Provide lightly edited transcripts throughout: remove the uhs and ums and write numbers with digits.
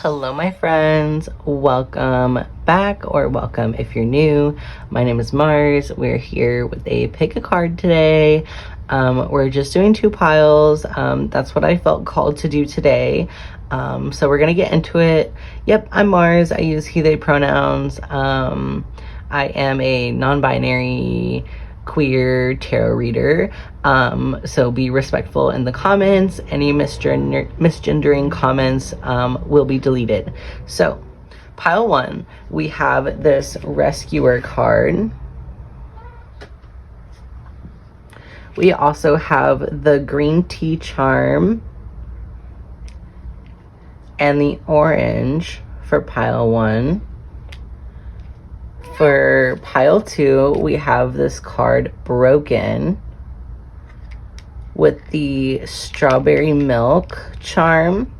Hello, my friends. Welcome back, or welcome if you're new. My name is Mars. We're here with a pick a card today. We're just doing two piles. That's what I felt called to do today. So we're gonna get into it. Yep, I'm Mars. I use he, they pronouns. I am a non-binary queer tarot reader, so be respectful in the comments. Any misgendering comments will be deleted. So pile one, we have this rescuer card. We also have the green tea charm and the orange for pile one. For pile two, we have this card broken with the strawberry milk charm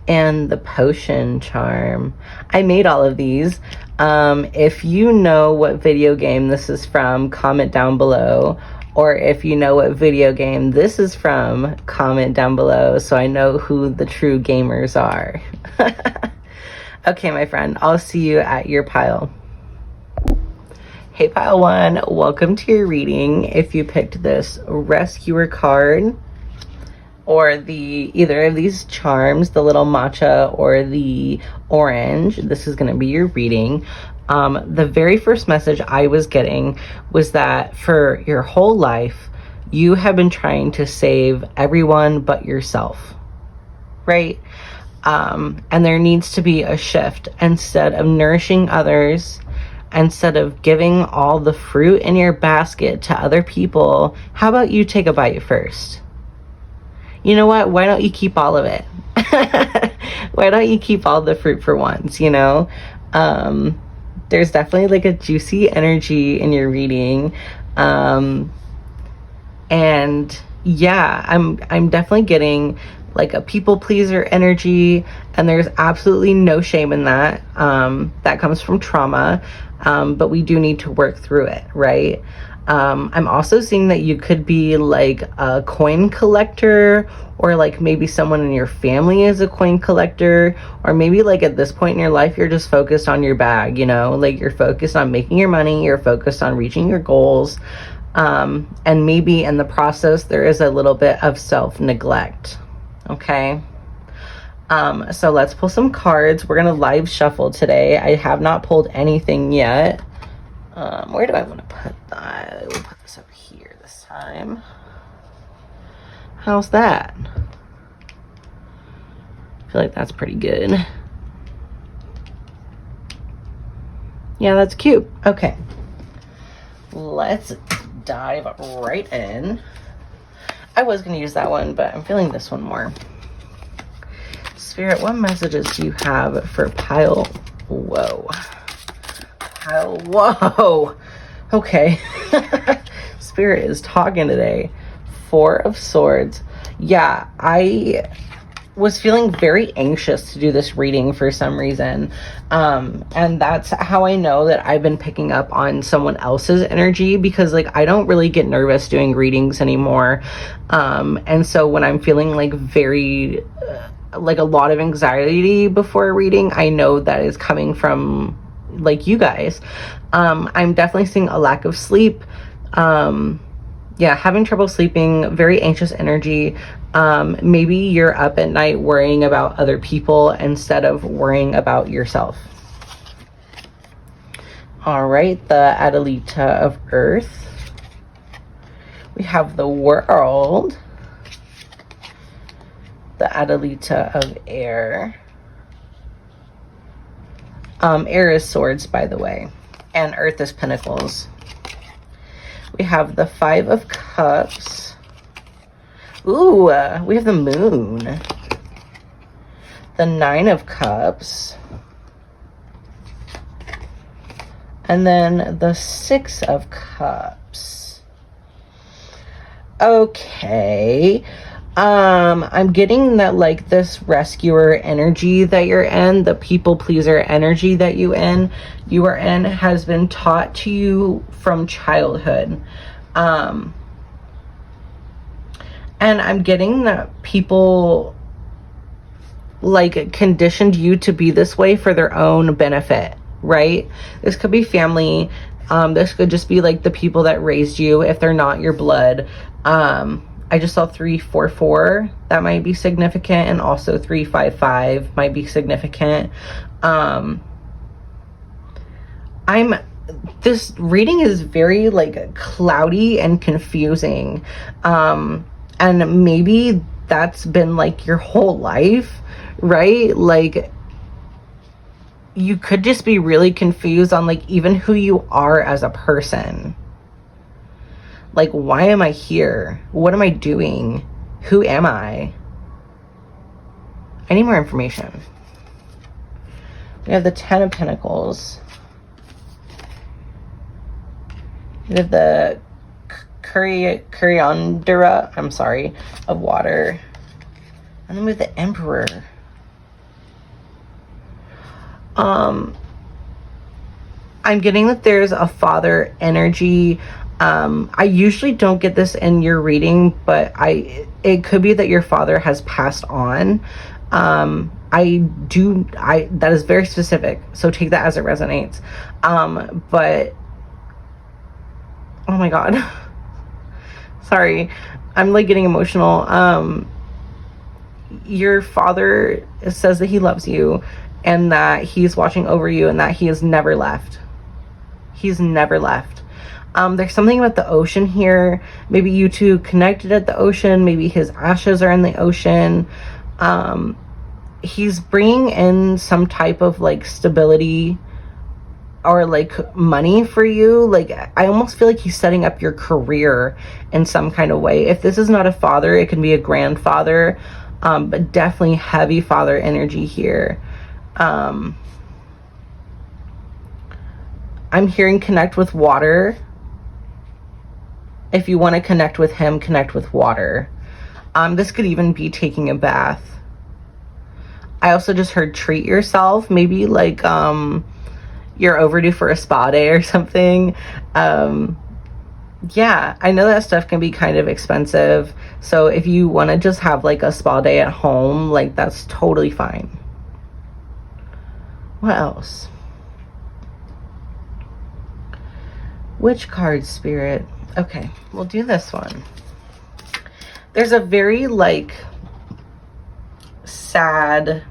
and the potion charm. I made all of these. If you know what video game this is from, comment down below. Or if you know what video game this is from, comment down below so I know who the true gamers are. Okay, my friend, I'll see you at your pile. Hey, pile one, welcome to your reading. If you picked this rescuer card or either of these charms, the little matcha or the orange, this is going to be your reading. The very first message I was getting was that for your whole life, you have been trying to save everyone but yourself, right? And there needs to be a shift. Instead of nourishing others, instead of giving all the fruit in your basket to other people, how about you take a bite first? You know what? Why don't you keep all of it? Why don't you keep all the fruit for once, you know? There's definitely like a juicy energy in your reading. And yeah, I'm definitely getting like a people pleaser energy, and there's absolutely no shame in that. That comes from trauma, but we do need to work through it, right? I'm also seeing that you could be like a coin collector, or like maybe someone in your family is a coin collector, or maybe like at this point in your life you're just focused on your bag, you know, like you're focused on making your money, you're focused on reaching your goals, and maybe in the process there is a little bit of self-neglect. Okay, so let's pull some cards. We're gonna live shuffle today. I have not pulled anything yet. Where do I want to put that? We'll put this up here this time. How's that? I feel like that's pretty good. Yeah, that's cute. Okay, let's dive right in. I was going to use that one, but I'm feeling this one more. Spirit, what messages do you have for pile? Whoa. Pile, whoa. Okay. Spirit is talking today. Four of Swords. Yeah, I was feeling very anxious to do this reading for some reason. And that's how I know that I've been picking up on someone else's energy, because like I don't really get nervous doing readings anymore. And so when I'm feeling like very like a lot of anxiety before a reading, I know that is coming from like you guys. I'm definitely seeing a lack of sleep. Yeah, having trouble sleeping, very anxious energy. Maybe you're up at night worrying about other people instead of worrying about yourself. All right, the Adelita of Earth. We have the World. The Adelita of Air. Air is Swords, by the way, and Earth is Pentacles. We have the Five of Cups. Ooh, we have the Moon. The Nine of Cups. And then the Six of Cups. Okay. I'm getting that like this rescuer energy that you're in, the people pleaser energy that you are in has been taught to you from childhood. And I'm getting that people like conditioned you to be this way for their own benefit, right? This could be family. This could just be like the people that raised you if they're not your blood. I just saw 344. That might be significant, and also 355 might be significant. This reading is very like cloudy and confusing. And maybe that's been like your whole life, right? Like you could just be really confused on like even who you are as a person. Like, why am I here? What am I doing? Who am I? I need more information. We have the 10 of Pentacles. We have the Coriandera, I'm sorry, of water. And then we have the Emperor. I'm getting that there's a father energy. I usually don't get this in your reading, but it could be that your father has passed on. That is very specific, so take that as it resonates. But oh my god. Sorry, I'm like getting emotional. Your father says that he loves you and that he's watching over you and that he has never left. He's never left. There's something about the ocean here. Maybe you two connected at the ocean. Maybe his ashes are in the ocean. He's bringing in some type of like stability or like money for you. Like I almost feel like he's setting up your career in some kind of way. If this is not a father, it can be a grandfather, but definitely heavy father energy here. I'm hearing connect with water. If you want to connect with him, connect with water. This could even be taking a bath. I also just heard treat yourself. Maybe like you're overdue for a spa day or something. Yeah, I know that stuff can be kind of expensive. So if you want to just have like a spa day at home, like that's totally fine. What else? Which card, Spirit? Okay, we'll do this one. There's a very like sad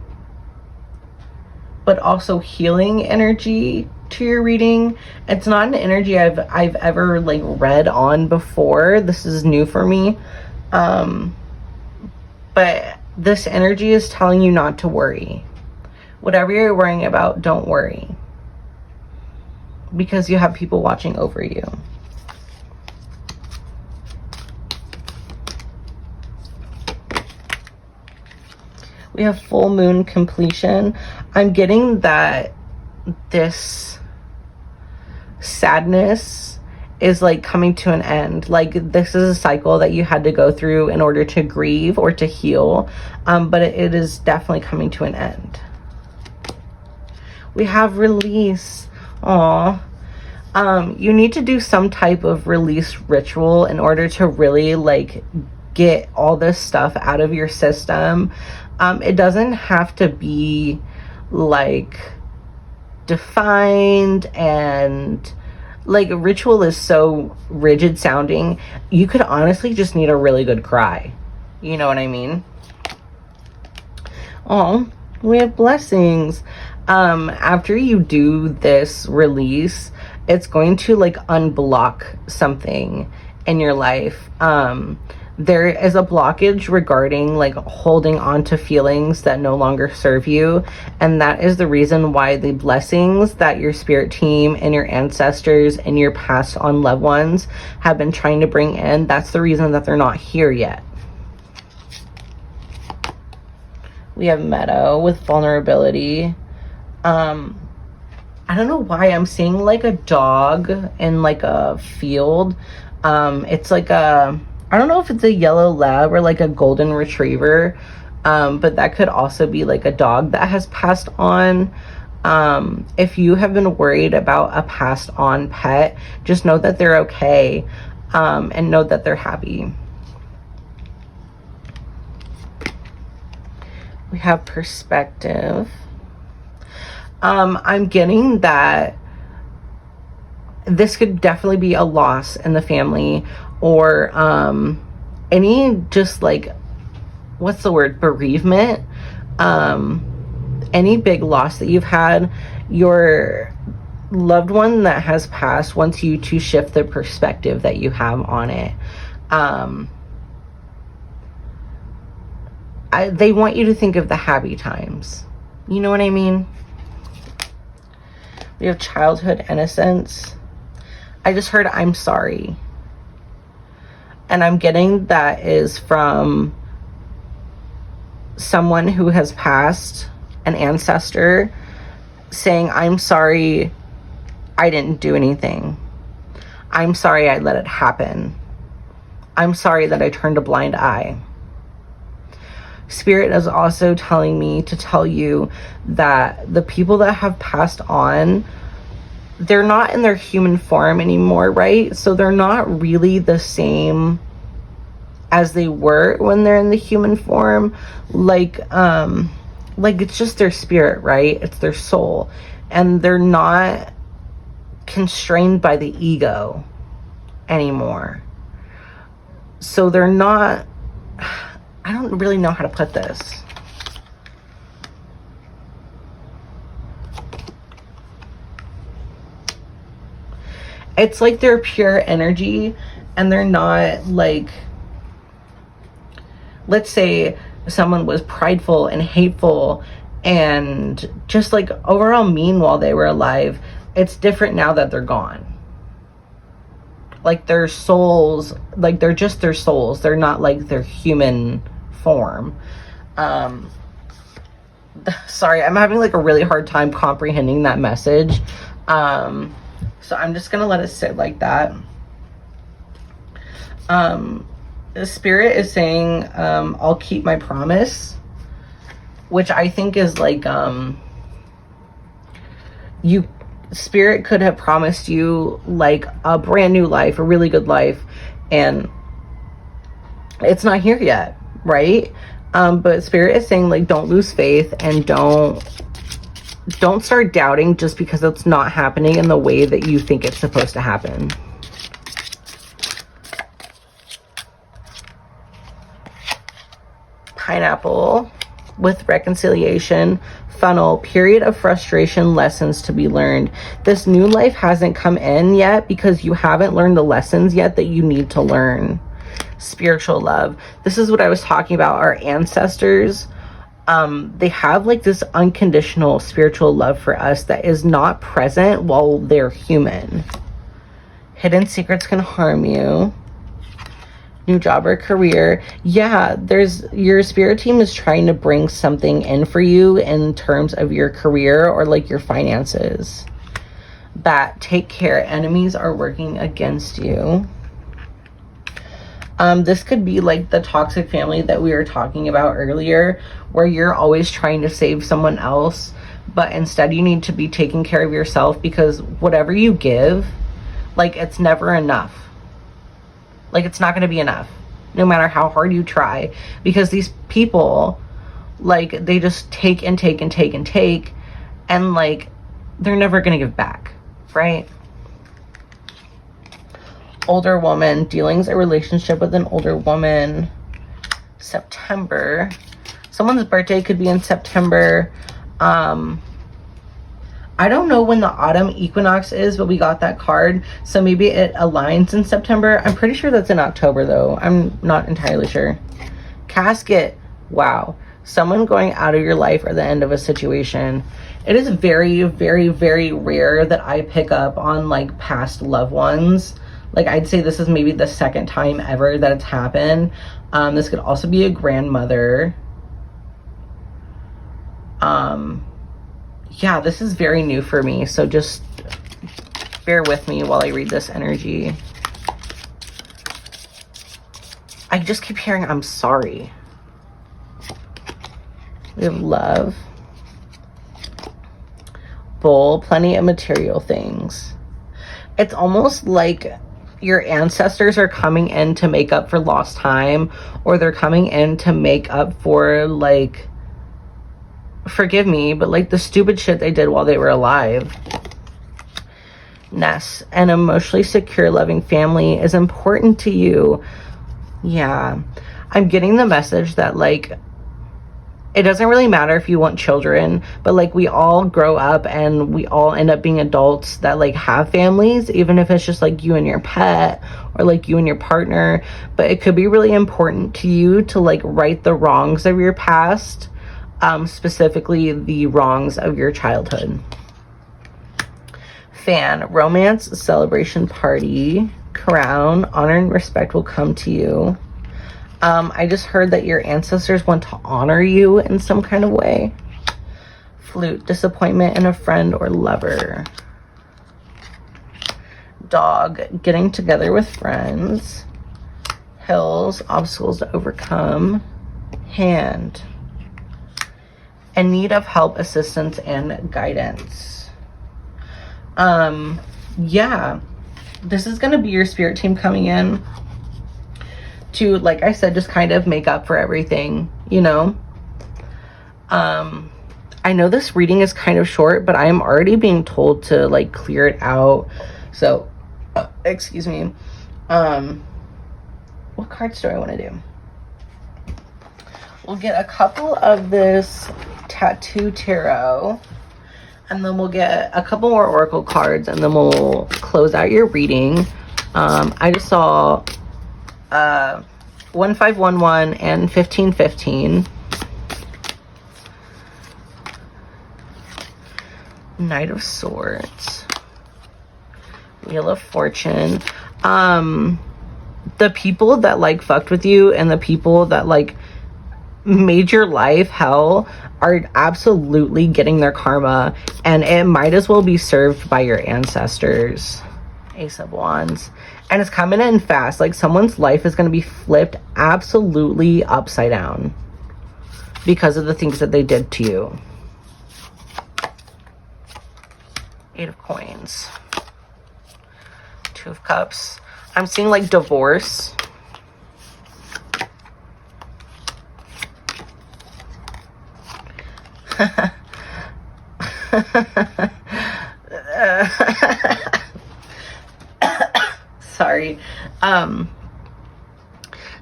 but also healing energy to your reading. It's not an energy I've ever like read on before. This is new for me. But this energy is telling you not to worry. Whatever you're worrying about, don't worry. Because you have people watching over you. We have full moon completion. I'm getting that this sadness is like coming to an end. Like this is a cycle that you had to go through in order to grieve or to heal. But it is definitely coming to an end. We have release. Aw. You need to do some type of release ritual in order to really like get all this stuff out of your system. It doesn't have to be like defined, and like ritual is so rigid sounding. You could honestly just need a really good cry. You know what I mean? Oh, we have blessings. After you do this release, it's going to like unblock something in your life. There is a blockage regarding like holding on to feelings that no longer serve you, and that is the reason why the blessings that your spirit team and your ancestors and your passed on loved ones have been trying to bring in, that's the reason that they're not here yet. We have meadow with vulnerability. I don't know why I'm seeing like a dog in like a field. It's like a, I don't know if it's a yellow lab or like a golden retriever, but that could also be like a dog that has passed on. If you have been worried about a passed on pet, just know that they're okay, and know that they're happy. We have perspective. I'm getting that this could definitely be a loss in the family, or any just like, what's the word, bereavement, any big loss that you've had. Your loved one that has passed wants you to shift the perspective that you have on it. They want you to think of the happy times. You know what I mean? We have childhood innocence. I just heard I'm sorry. And I'm getting that is from someone who has passed, an ancestor, saying, I'm sorry I didn't do anything. I'm sorry I let it happen. I'm sorry that I turned a blind eye. Spirit is also telling me to tell you that the people that have passed on, they're not in their human form anymore, right? So they're not really the same as they were when they're in the human form. Like it's just their spirit, right? It's their soul. And they're not constrained by the ego anymore. So they're not, I don't really know how to put this. It's like they're pure energy, and they're not like, let's say someone was prideful and hateful and just like overall mean while they were alive. It's different now that they're gone. Like their souls, like they're just their souls. They're not like their human form. Sorry, I'm having like a really hard time comprehending that message. So I'm just gonna let it sit like that. The spirit is saying, I'll keep my promise, which I think is like, spirit could have promised you like a brand new life, a really good life, and it's not here yet, right? But spirit is saying like, don't lose faith, and don't start doubting just because it's not happening in the way that you think it's supposed to happen. Pineapple with reconciliation. Funnel, period of frustration, lessons to be learned. This new life hasn't come in yet because you haven't learned the lessons yet that you need to learn. Spiritual love. This is what I was talking about. Our ancestors, they have like this unconditional spiritual love for us that is not present while they're human. Hidden secrets can harm you. New job or career. Yeah, your spirit team is trying to bring something in for you in terms of your career or like your finances. Bat, take care. Enemies are working against you. This could be like the toxic family that we were talking about earlier, where you're always trying to save someone else, but instead you need to be taking care of yourself, because whatever you give, like, it's never enough. Like, it's not going to be enough, no matter how hard you try, because these people, like, they just take and take and take and take, and like, they're never going to give back, right? Older woman, dealings a relationship with an older woman. September. Someone's birthday could be in September. I don't know when the autumn equinox is, but we got that card, so maybe it aligns in September. I'm pretty sure that's in October though. I'm not entirely sure. Casket. Wow. Someone going out of your life or the end of a situation. It is very, very, very rare that I pick up on like past loved ones. Like, I'd say this is maybe the second time ever that it's happened. This could also be a grandmother. Yeah, this is very new for me, so just bear with me while I read this energy. I just keep hearing, I'm sorry. We have love. Bull, plenty of material things. It's almost like your ancestors are coming in to make up for lost time, or they're coming in to make up for like forgive me, but like the stupid shit they did while they were alive. Ness, an emotionally secure, loving family is important to you. Yeah, I'm getting the message that like it doesn't really matter if you want children, but like we all grow up and we all end up being adults that like have families, even if it's just like you and your pet or like you and your partner. But it could be really important to you to like right the wrongs of your past, specifically the wrongs of your childhood. Fan, romance, celebration, party, crown, honor and respect will come to you. I just heard that your ancestors want to honor you in some kind of way. Flute, disappointment in a friend or lover. Dog, getting together with friends. Hills, obstacles to overcome. Hand, in need of help, assistance, and guidance. Yeah, this is going to be your spirit team coming in to, like I said, just kind of make up for everything, you know. I know this reading is kind of short, but I am already being told to like clear it out. So, excuse me. What cards do I want to do? We'll get a couple of this Tattoo Tarot, and then we'll get a couple more Oracle cards, and then we'll close out your reading. I just saw 1511 and 1515. Knight of Swords. Wheel of Fortune. The people that like fucked with you and the people that like made your life hell are absolutely getting their karma, and it might as well be served by your ancestors. Ace of Wands. And it's coming in fast. Like someone's life is going to be flipped absolutely upside down because of the things that they did to you. Eight of Coins. Two of Cups. I'm seeing like divorce. Sorry.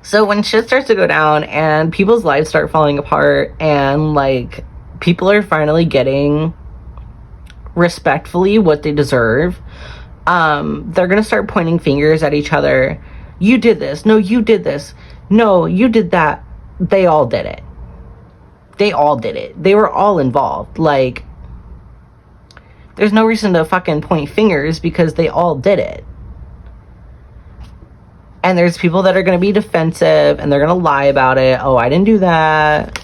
So when shit starts to go down and people's lives start falling apart and like people are finally getting respectfully what they deserve, they're gonna start pointing fingers at each other. You did this. No, you did this. No, you did that. They all did it. They all did it. They were all involved. Like, there's no reason to fucking point fingers because they all did it. And there's people that are going to be defensive and they're going to lie about it. Oh, I didn't do that.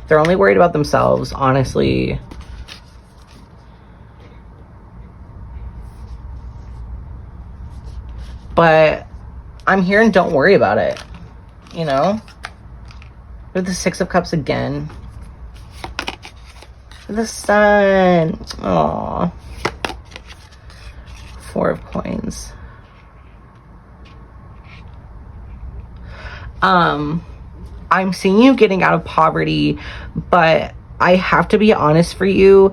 They're only worried about themselves, honestly. But I'm here and don't worry about it. You know? With the Six of Cups again. The Sun. Aww. Four of Coins. I'm seeing you getting out of poverty, but I have to be honest to you.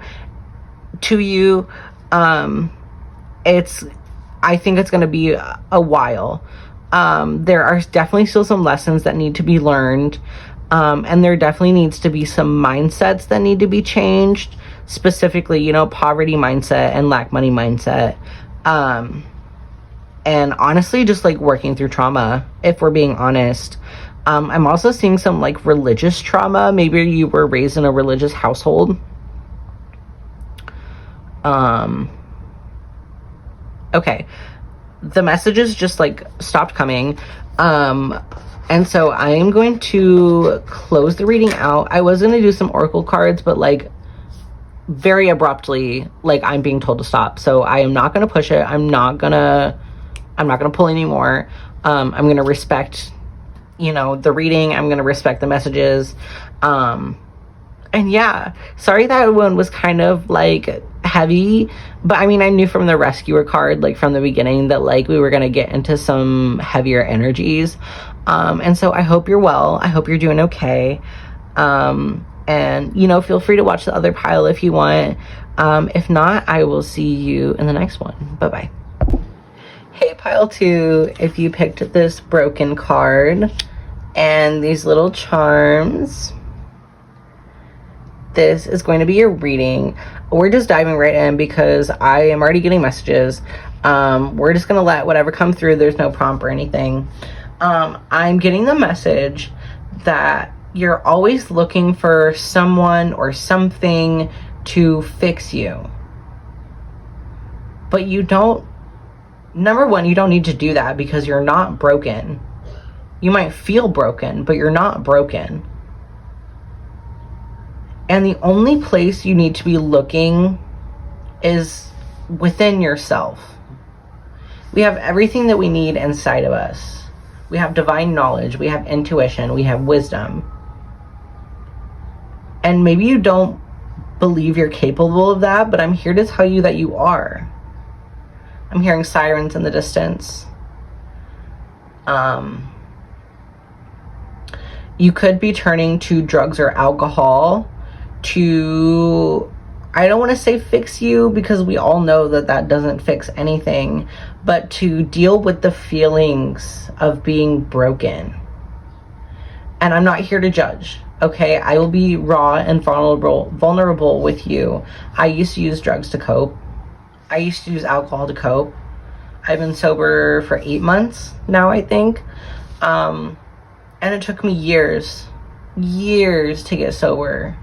I think it's going to be a while. There are definitely still some lessons that need to be learned. And there definitely needs to be some mindsets that need to be changed, specifically, you know, poverty mindset and lack money mindset. And honestly, just like working through trauma, if we're being honest. I'm also seeing some like religious trauma. Maybe you were raised in a religious household. Okay. The messages just like stopped coming. And so I am going to close the reading out. I was going to do some Oracle cards, but like very abruptly, like I'm being told to stop. So I am not going to push it. I'm not going to pull anymore. I'm going to respect, you know, the reading. I'm going to respect the messages. And yeah, sorry that one was kind of like heavy, but I mean, I knew from the Rescuer card, like from the beginning, that like we were going to get into some heavier energies. And so I hope you're well. I hope you're doing okay. And, you know, feel free to watch the other pile if you want. If not, I will see you in the next one. Bye-bye. Hey, pile 2, if you picked this broken card and these little charms, this is going to be your reading. We're just diving right in because I am already getting messages. We're just going to let whatever come through. There's no prompt or anything. I'm getting the message that you're always looking for someone or something to fix you. But you don't, number one, you don't need to do that because you're not broken. You might feel broken, but you're not broken. And the only place you need to be looking is within yourself. We have everything that we need inside of us. We have divine knowledge, we have intuition, we have wisdom. And maybe you don't believe you're capable of that, but I'm here to tell you that you are. I'm hearing sirens in the distance. You could be turning to drugs or alcohol to, I don't want to say fix you, because we all know that that doesn't fix anything, but to deal with the feelings of being broken. And I'm not here to judge, okay? I will be raw and vulnerable with you. I used to use drugs to cope. I used to use alcohol to cope. I've been sober for 8 months now, I think. And it took me years to get sober.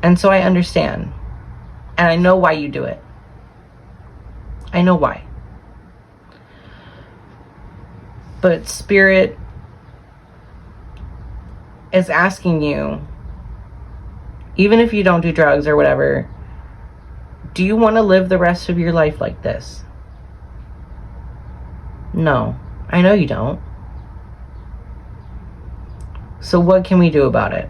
And so I understand. And I know why you do it. I know why. But Spirit is asking you, even if you don't do drugs or whatever, do you want to live the rest of your life like this? No, I know you don't. So what can we do about it?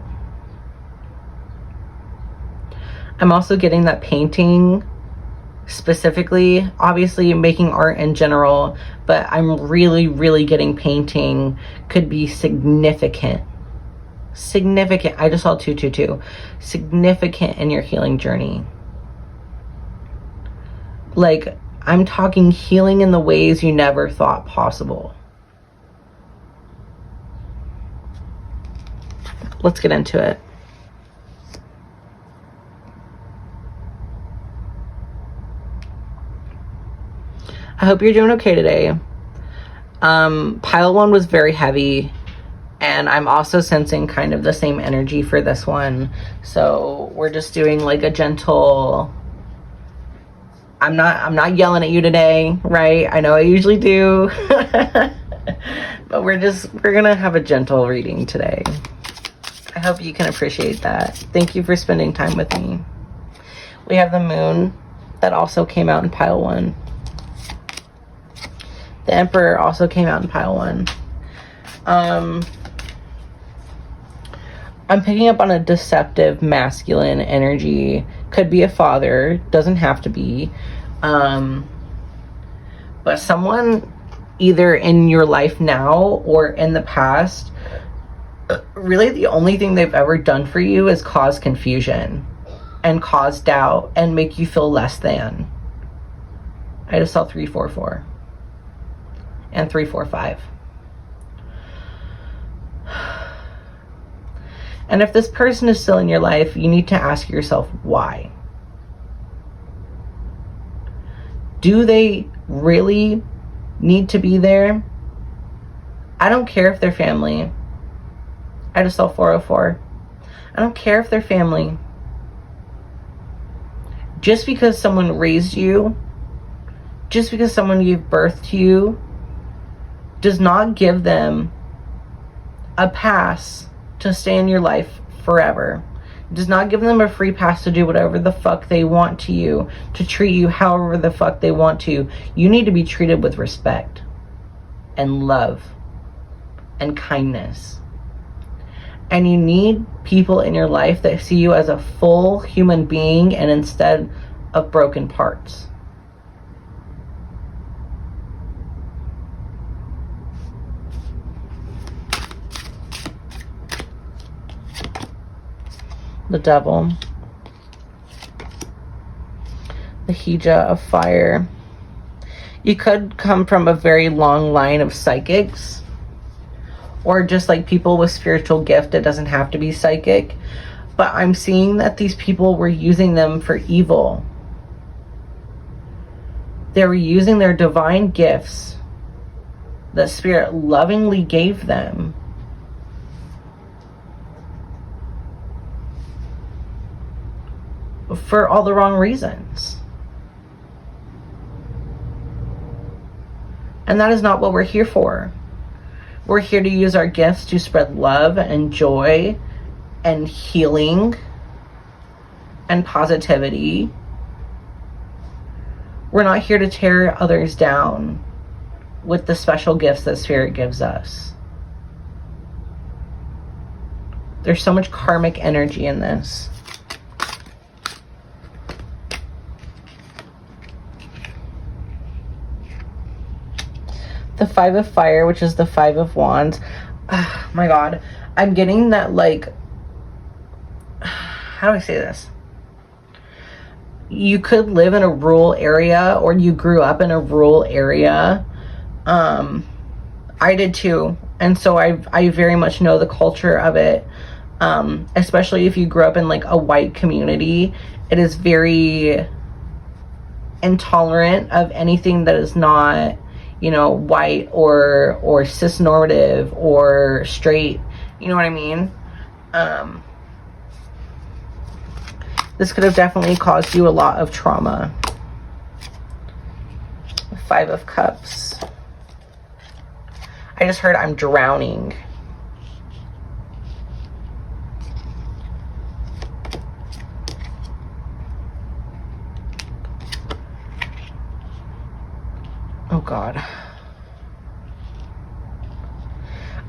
I'm also getting that painting specifically, obviously making art in general, but I'm really getting painting could be significant. I just saw 222. Significant in your healing journey. Like, I'm talking healing in the ways you never thought possible. Let's get into it. I hope you're doing okay today. Pile 1 was very heavy, and I'm also sensing kind of the same energy for this one. So we're just doing like a gentle, I'm not yelling at you today, right? I know I usually do. But we're gonna have a gentle reading today. I hope you can appreciate that. Thank you for spending time with me. We have the moon that also came out in pile 1. The Emperor also came out in pile 1. I'm picking up on a deceptive masculine energy. Could be a father, doesn't have to be. But someone either in your life now or in the past, really the only thing they've ever done for you is cause confusion and cause doubt and make you feel less than. I just saw 344 and 345. And if this person is still in your life, you need to ask yourself why. Do they really need to be there? I don't care if they're family. I just saw 404. I don't care if they're family. Just because someone raised you, just because someone gave birth to you, does not give them a pass to stay in your life forever. It does not give them a free pass to do whatever the fuck they want to you, to treat you however the fuck they want to. You need to be treated with respect and love and kindness. And you need people in your life that see you as a full human being and instead of broken parts. the devil, the hija of fire. You could come from a very long line of psychics, or just like people with spiritual gift. It doesn't have to be psychic, but I'm seeing that these people were using them for evil. They were using their divine gifts that Spirit lovingly gave them for all the wrong reasons. And that is not what we're here for. We're here to use our gifts to spread love and joy and healing and positivity. We're not here to tear others down with the special gifts that Spirit gives us. There's so much karmic energy in this. The Five of Fire, which is the Five of Wands. Oh my God. I'm getting that, like, how do I say this? You could live in a rural area, or you grew up in a rural area. I did too. And so I very much know the culture of it. Especially if you grew up in like a white community. It is very intolerant of anything that is not, you know, white or cis-normative or straight. You know what I mean? This could have definitely caused you a lot of trauma. Five of Cups. I just heard I'm drowning. Oh God.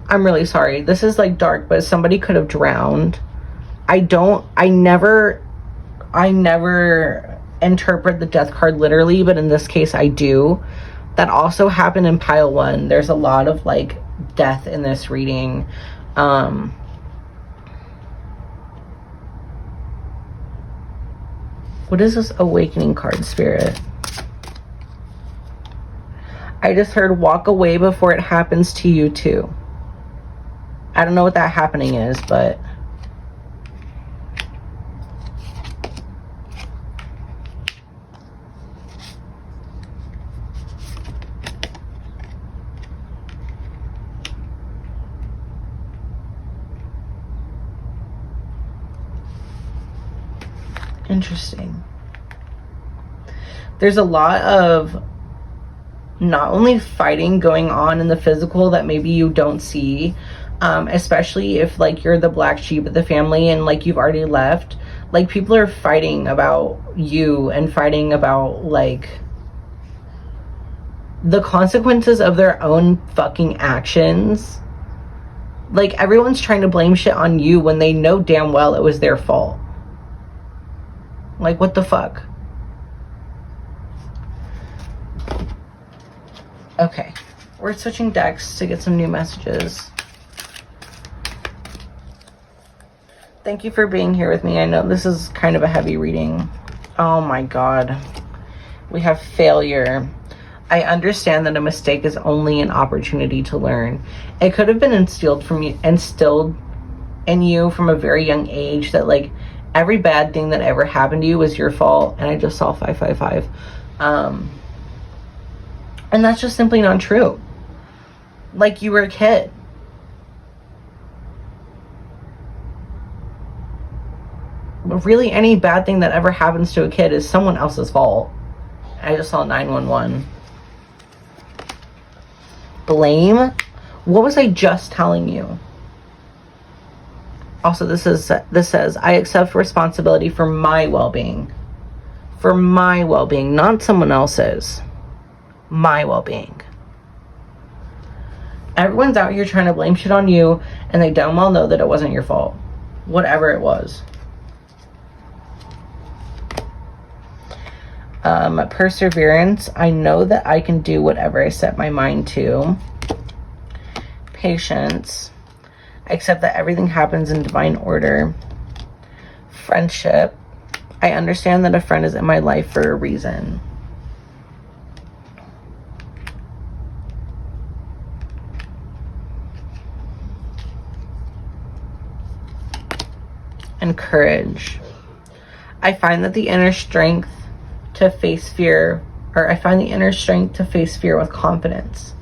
I'm really sorry. This is like dark, but somebody could have drowned. I never interpret the death card literally, but in this case I do. That also happened in pile 1. There's a lot of like death in this reading. What is this awakening card, Spirit? I just heard walk away before it happens to you too. I don't know what that happening is, but interesting. There's a lot of not only fighting going on in the physical that maybe you don't see, especially if like you're the black sheep of the family and like you've already left. Like people are fighting about you and fighting about like the consequences of their own fucking actions. Like everyone's trying to blame shit on you when they know damn well it was their fault. Like, what the fuck? Okay. We're switching decks to get some new messages. Thank you for being here with me. I know this is kind of a heavy reading. Oh my God. We have failure. I understand that a mistake is only an opportunity to learn. It could have been instilled in you from a very young age that like every bad thing that ever happened to you was your fault. And I just saw 555. And that's just simply not true. Like you were a kid. But really any bad thing that ever happens to a kid is someone else's fault. I just saw 911. Blame? What was I just telling you? Also, this says, I accept responsibility for my well-being. For my well-being, not someone else's. My well-being. Everyone's out here trying to blame shit on you, and they damn well know that it wasn't your fault. Whatever it was. Perseverance. I know that I can do whatever I set my mind to. Patience. I accept that everything happens in divine order. Friendship. I understand that a friend is in my life for a reason. And courage. I find that the inner strength to face fear, or I find the inner strength to face fear with confidence.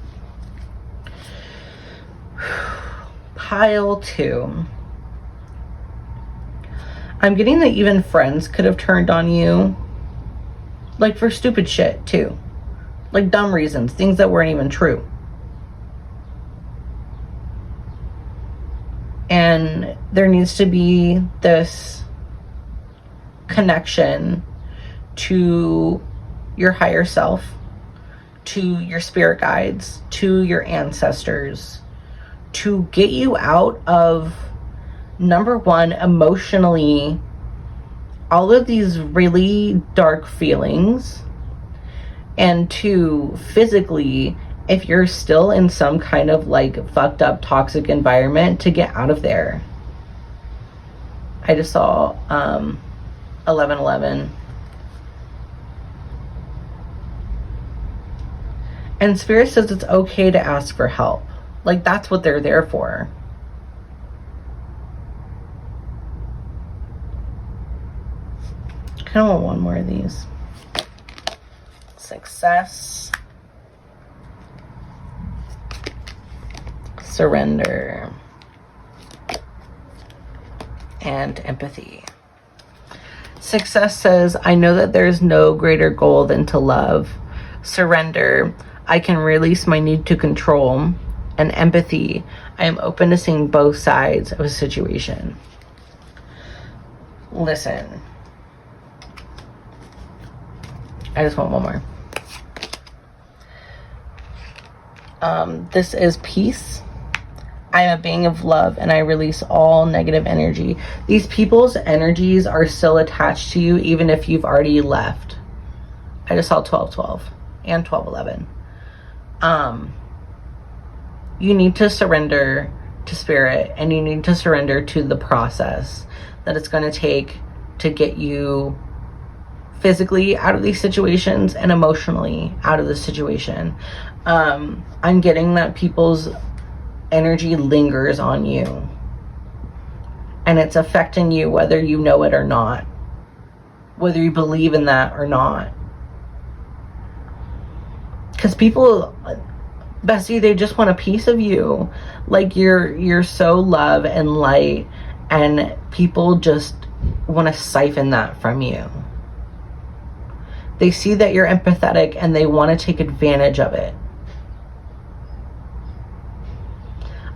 Pile 2. I'm getting that even friends could have turned on you, like for stupid shit too, like dumb reasons, things that weren't even true. And there needs to be this connection to your higher self, to your spirit guides, to your ancestors, to get you out of, number one, emotionally, all of these really dark feelings, and two, physically, if you're still in some kind of like fucked up toxic environment, to get out of there. I just saw 1111. And Spirit says it's okay to ask for help. Like, that's what they're there for. I kind of want one more of these. Success. Surrender. And empathy. Success says, I know that there's no greater goal than to love. Surrender. I can release my need to control. And empathy. I am open to seeing both sides of a situation. Listen. I just want one more. This is peace. I am a being of love and I release all negative energy. These people's energies are still attached to you even if you've already left. I just saw 1212 and 1211. You need to surrender to spirit, and you need to surrender to the process that it's going to take to get you physically out of these situations and emotionally out of the situation. I'm getting that people's energy lingers on you, and it's affecting you whether you know it or not, whether you believe in that or not. Because people, Bessie, they just want a piece of you. Like, you're so love and light, and people just want to siphon that from you. They see that you're empathetic and they want to take advantage of it.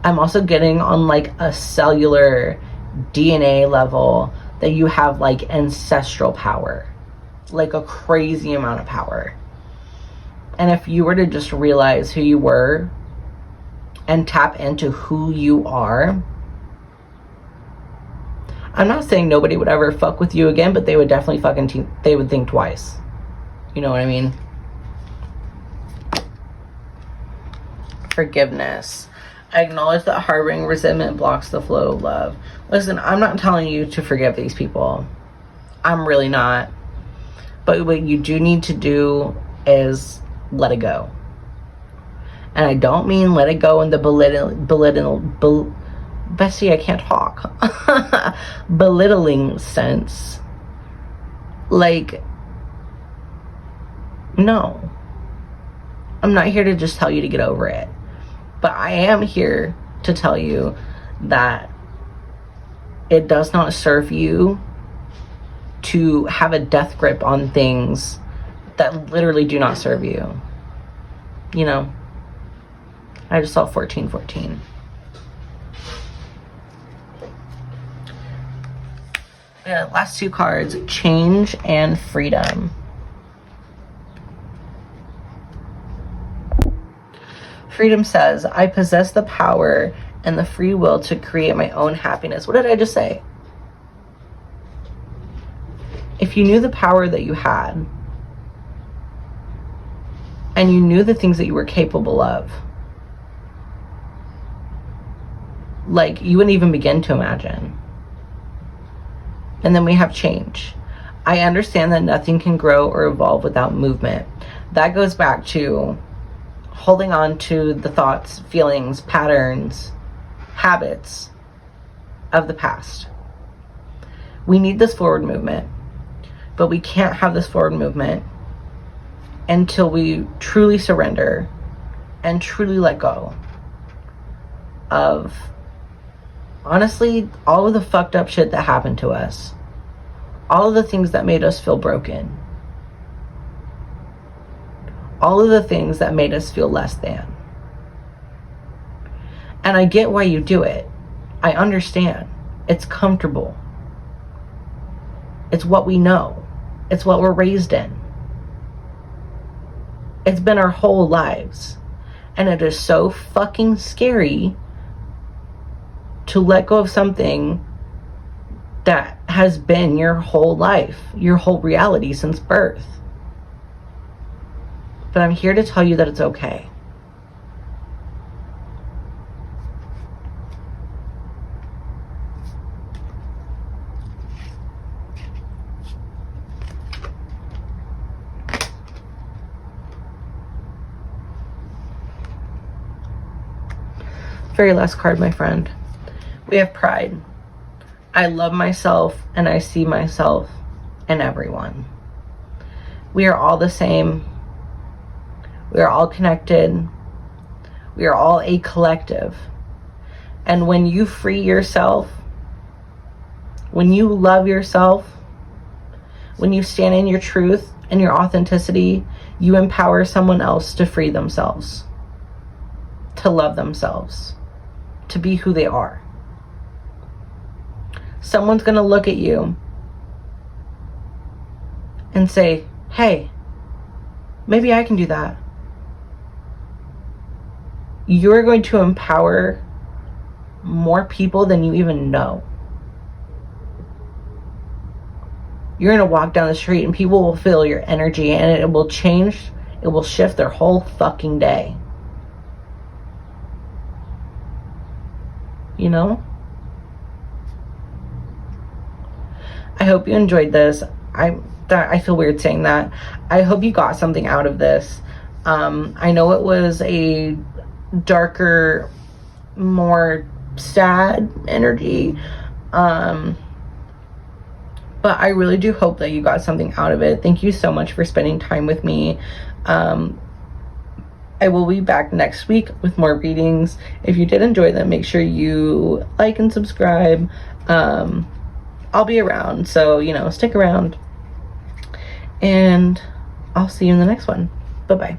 I'm also getting on like a cellular DNA level that you have like ancestral power, like a crazy amount of power. And if you were to just realize who you were and tap into who you are, I'm not saying nobody would ever fuck with you again, but they would definitely they would think twice. You know what I mean? Forgiveness. I acknowledge that harboring resentment blocks the flow of love. Listen, I'm not telling you to forgive these people. I'm really not. But what you do need to do is let it go. And I don't mean let it go in the Bessie, I can't talk. Belittling sense. Like, no. I'm not here to just tell you to get over it. But I am here to tell you that it does not serve you to have a death grip on things that literally do not serve you. You know? I just saw 1414. Yeah, last two cards, change and freedom. Freedom says, I possess the power and the free will to create my own happiness. What did I just say? If you knew the power that you had, and you knew the things that you were capable of, like, you wouldn't even begin to imagine. And then we have change. I understand that nothing can grow or evolve without movement. That goes back to holding on to the thoughts, feelings, patterns, habits of the past. We need this forward movement, but we can't have this forward movement until we truly surrender and truly let go of, honestly, all of the fucked up shit that happened to us. All of the things that made us feel broken. All of the things that made us feel less than. And I get why you do it. I understand. It's comfortable. It's what we know. It's what we're raised in. It's been our whole lives. And it is so fucking scary to let go of something that has been your whole life, your whole reality since birth. But I'm here to tell you that it's okay. Very last card, my friend. We have pride. I love myself and I see myself in everyone. We are all the same. We are all connected. We are all a collective. And when you free yourself, when you love yourself, when you stand in your truth and your authenticity, you empower someone else to free themselves, to love themselves, to be who they are. Someone's going to look at you and say, hey, maybe I can do that. You're going to empower more people than you even know. You're going to walk down the street and people will feel your energy and it will change, it will shift their whole fucking day. You know? I hope you enjoyed this. I feel weird saying that. I hope you got something out of this. I know it was a darker, more sad energy. But I really do hope that you got something out of it. Thank you so much for spending time with me. I will be back next week with more readings. If you did enjoy them, make sure you like and subscribe. I'll be around, so, stick around. And I'll see you in the next one. Bye-bye.